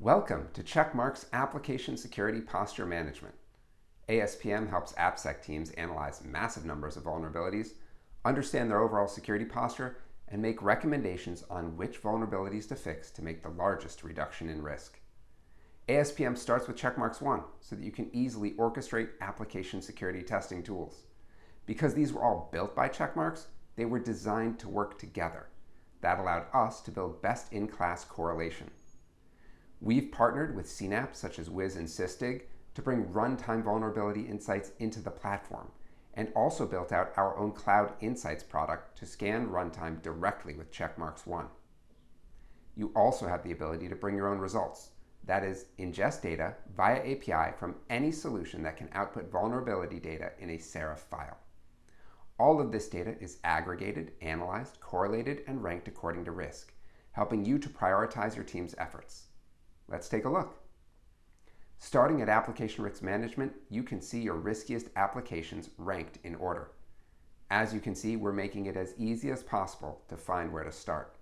Welcome to Checkmarx Application Security Posture Management. ASPM helps AppSec teams analyze massive numbers of vulnerabilities, understand their overall security posture, and make recommendations on which vulnerabilities to fix to make the largest reduction in risk. ASPM starts with Checkmarx 1 so that you can easily orchestrate application security testing tools. Because these were all built by Checkmarx, they were designed to work together. That allowed us to build best-in-class correlation. We've partnered with CNAPP such as Wiz and Sysdig to bring runtime vulnerability insights into the platform, and also built out our own Cloud Insights product to scan runtime directly with Checkmarx 1. You also have the ability to bring your own results. That is, ingest data via API from any solution that can output vulnerability data in a Serif file. All of this data is aggregated, analyzed, correlated, and ranked according to risk, helping you to prioritize your team's efforts. Let's take a look. Starting at Application Risk Management, you can see your riskiest applications ranked in order. As you can see, we're making it as easy as possible to find where to start.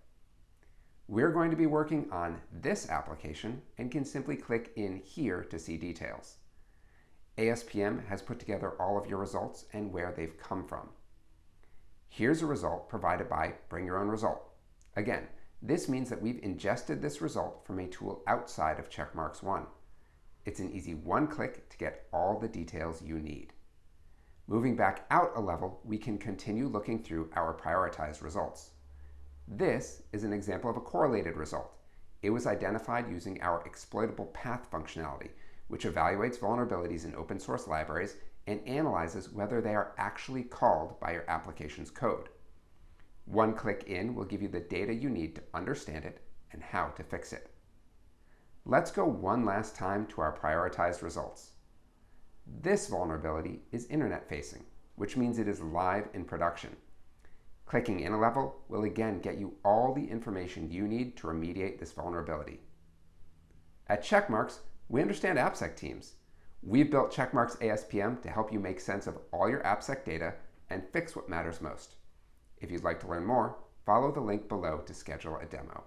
We're going to be working on this application and can simply click in here to see details. ASPM has put together all of your results and where they've come from. Here's a result provided by Bring Your Own Result. Again, this means that we've ingested this result from a tool outside of Checkmarx 1. It's an easy one-click to get all the details you need. Moving back out a level, we can continue looking through our prioritized results. This is an example of a correlated result. It was identified using our exploitable path functionality, which evaluates vulnerabilities in open source libraries and analyzes whether they are actually called by your application's code. One click in will give you the data you need to understand it and how to fix it. Let's go one last time to our prioritized results. This vulnerability is internet-facing, which means it is live in production. Clicking in a level will again get you all the information you need to remediate this vulnerability. At Checkmarx, we understand AppSec teams. We've built Checkmarx ASPM to help you make sense of all your AppSec data and fix what matters most. If you'd like to learn more, follow the link below to schedule a demo.